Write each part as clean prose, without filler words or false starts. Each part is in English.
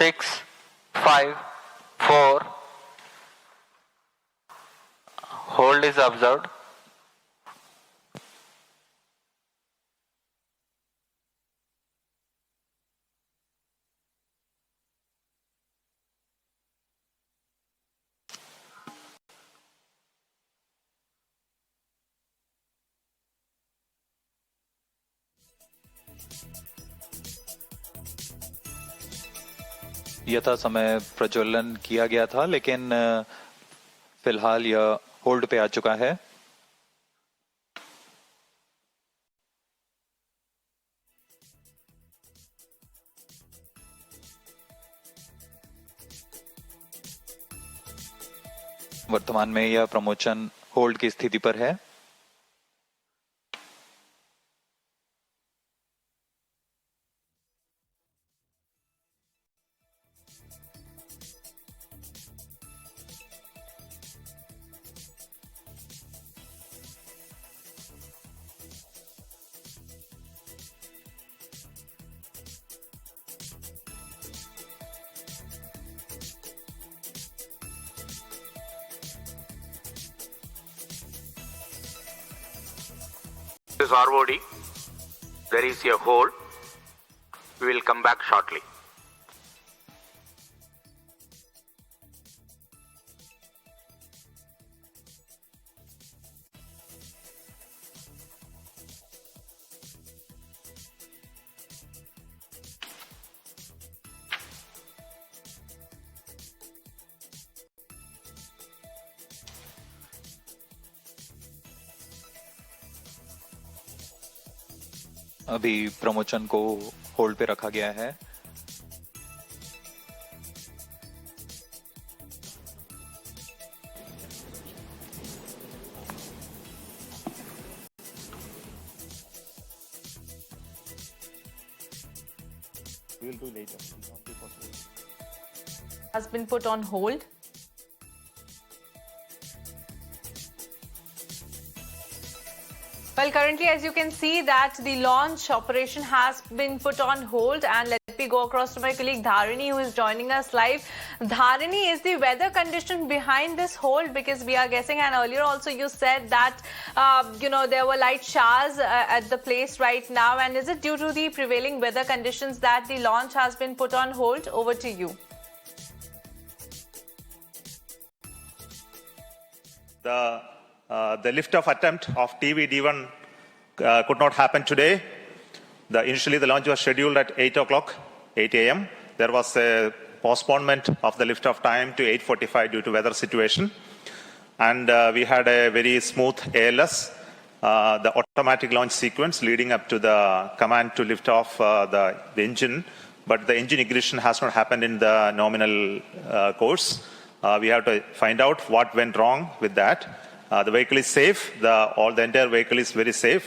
6, 5, 4. Hold is observed. यथा समय प्रज्वलन किया गया था, लेकिन फिलहाल यह होल्ड पे आ चुका है। वर्तमान में यह प्रमोशन होल्ड की स्थिति पर है। This is ROD. There is a hold. We will come back shortly. अभी प्रमोशन को होल्ड पे रखा गया है। We will do later. Has been put on hold. Well, currently, as you can see, that the launch operation has been put on hold, and let me go across to my colleague Dharini, who is joining us live. Dharini, is the weather condition behind this hold? Because we are guessing, and earlier also you said that there were light showers at the place right now, and is it due to the prevailing weather conditions that the launch has been put on hold? Over to you. The liftoff attempt of TVD1 could not happen today. Initially, the launch was scheduled at 8 a.m. There was a postponement of the liftoff time to 8:45 due to weather situation. And we had a very smooth ALS, the automatic launch sequence leading up to the command to lift off the engine. But the engine ignition has not happened in the nominal course. We have to find out what went wrong with that. The vehicle is safe. The entire vehicle is very safe.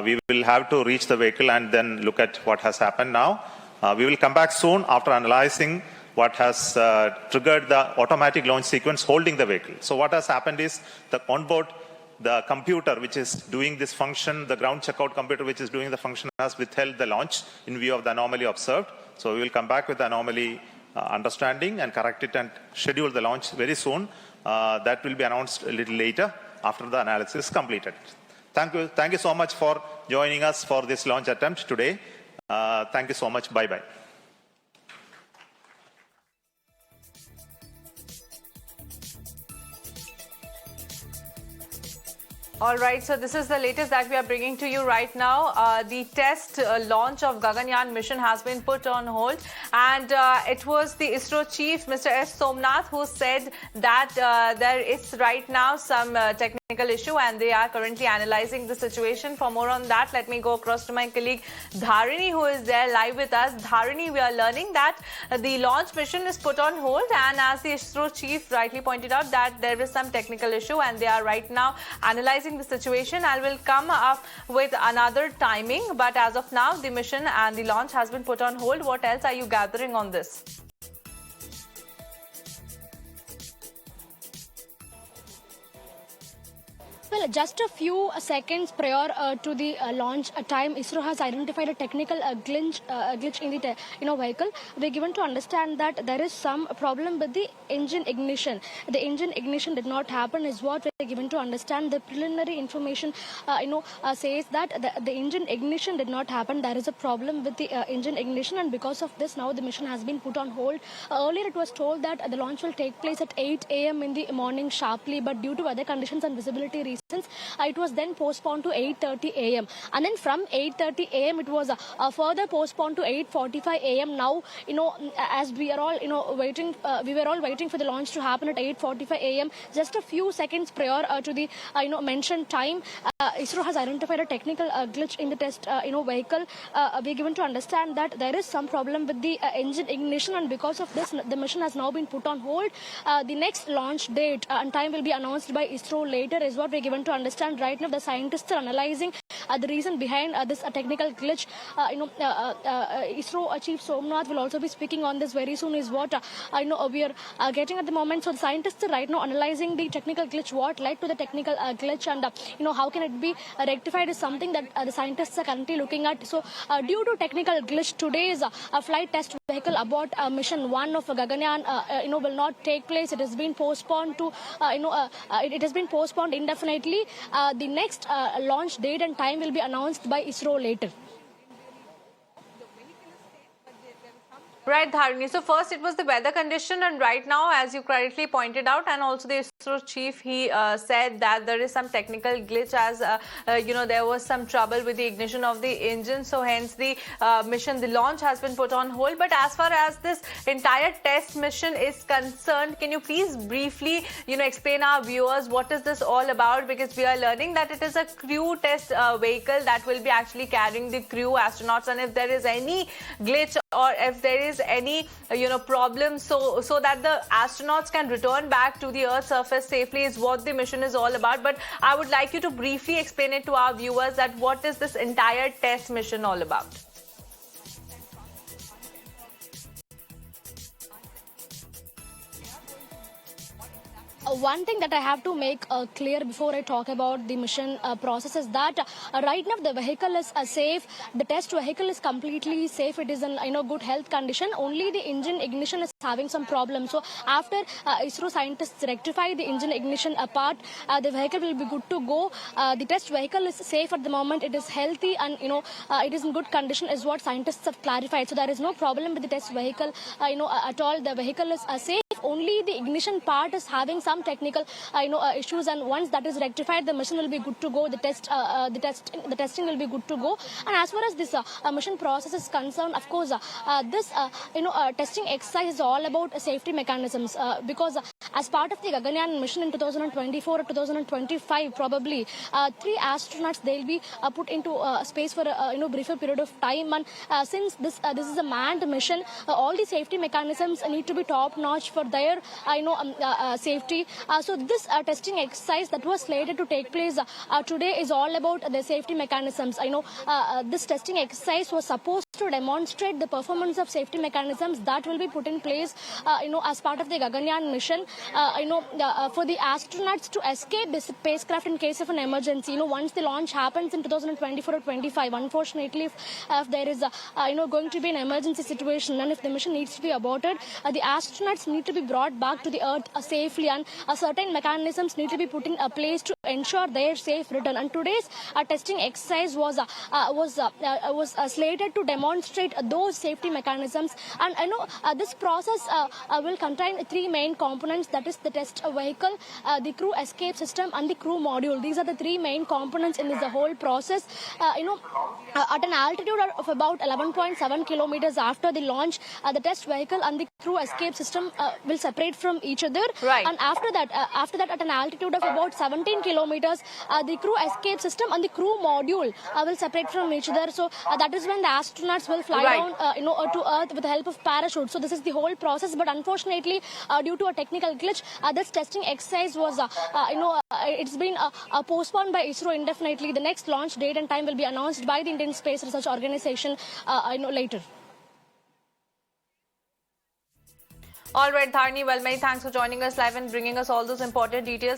We will have to reach the vehicle and then look at what has happened now. We will come back soon after analyzing what has triggered the automatic launch sequence holding the vehicle. So what has happened is the onboard, the computer which is doing this function, the ground checkout computer which is doing the function has withheld the launch in view of the anomaly observed. So we will come back with the anomaly understanding and correct it and schedule the launch very soon. That will be announced a little later after the analysis is completed. Thank you so much for joining us for this launch attempt today. Thank you so much. Bye-bye. All right, so this is the latest that we are bringing to you right now. The test launch of Gaganyaan mission has been put on hold, and it was the ISRO Chief, Mr. S. Somnath, who said that there is right now some technical issue and they are currently analyzing the situation. For more on that, let me go across to my colleague Dharini, who is there live with us. Dharini, we are learning that the launch mission is put on hold, and as the ISRO Chief rightly pointed out, that there is some technical issue and they are right now analyzing the situation. I will come up with another timing, but as of now the mission and the launch has been put on hold. What else are you gathering on this? Well, just a few seconds prior to the launch time, ISRO has identified a technical glitch in the vehicle. We're given to understand that there is some problem with the engine ignition. The engine ignition did not happen, is what we're given to understand. The preliminary information, says that the engine ignition did not happen. There is a problem with the engine ignition, and because of this, now the mission has been put on hold. Earlier, it was told that the launch will take place at 8 a.m. in the morning sharply, but due to weather conditions and visibility reasons, it was then postponed to 8:30 a.m. and then from 8:30 a.m. it was further postponed to 8:45 a.m. Now, as we are all waiting, we were all waiting for the launch to happen at 8:45 a.m. Just a few seconds prior to the mentioned time, ISRO has identified a technical glitch in the test vehicle. We are given to understand that there is some problem with the engine ignition, and because of this, the mission has now been put on hold. The next launch date and time will be announced by ISRO later, is what we are given to understand. Right now, the scientists are analyzing the reason behind this technical glitch. ISRO Chief Somnath will also be speaking on this very soon, is what we are getting at the moment. So the scientists are right now analyzing the technical glitch, what led to the technical glitch, and how can it be rectified is something that the scientists are currently looking at. So due to technical glitch, today's flight test vehicle aboard mission 1 of Gaganyaan will not take place. It has been postponed to it has been postponed indefinitely. The next launch date and time will be announced by ISRO later. Right, Dharani. So first it was the weather condition, and right now, as you correctly pointed out, and also the ISRO chief, he said that there is some technical glitch, as there was some trouble with the ignition of the engine. So hence the mission, the launch has been put on hold. But as far as this entire test mission is concerned, can you please briefly explain our viewers what is this all about? Because we are learning that it is a crew test vehicle that will be actually carrying the crew astronauts, and if there is any glitch or if there is any problem, so that the astronauts can return back to the Earth's surface safely, is what the mission is all about. But I would like you to briefly explain it to our viewers, that what is this entire test mission all about? One thing that I have to make clear before I talk about the mission process is that right now the vehicle is safe. The test vehicle is completely safe. It is in good health condition. Only the engine ignition is having some problems. So after ISRO scientists rectify the engine ignition part, the vehicle will be good to go. The test vehicle is safe at the moment. It is healthy, and it is in good condition, is what scientists have clarified. So there is no problem with the test vehicle at all. The vehicle is safe. Only the ignition part is having some technical issues, and once that is rectified, the mission will be good to go. The testing will be good to go. And as far as this mission process is concerned, of course, this testing exercise is all about safety mechanisms, because as part of the Gaganyaan mission in 2024 or 2025, probably 3 astronauts, they'll be put into space for a briefer period of time. And since this is a manned mission, all the safety mechanisms need to be top notch for their safety. So this testing exercise that was slated to take place today is all about the safety mechanisms. This testing exercise was supposed to demonstrate the performance of safety mechanisms that will be put in place as part of the Gaganyaan mission, for the astronauts to escape the spacecraft in case of an emergency. Once the launch happens in 2024 or 25, unfortunately, if there is going to be an emergency situation, and if the mission needs to be aborted, the astronauts need to be brought back to the Earth safely, and certain mechanisms need to be put in place to ensure their safe return. And today's testing exercise was slated to demonstrate those safety mechanisms. And this process will contain 3 main components, that is the test vehicle, the crew escape system, and the crew module. These are the 3 main components in this whole process. At an altitude of about 11.7 kilometers after the launch, the test vehicle and the crew escape system will separate from each other. Right. And after that, at an altitude of about 17 kilometers, the crew escape system and the crew module will separate from each other. So that is when the astronauts will fly down, to Earth with the help of parachute. So this is the whole process. But unfortunately, due to a technical glitch, this testing exercise was, it's been postponed by ISRO indefinitely. The next launch date and time will be announced by the Indian Space Research Organization, later. All right, Dharani, well, many thanks for joining us live and bringing us all those important details.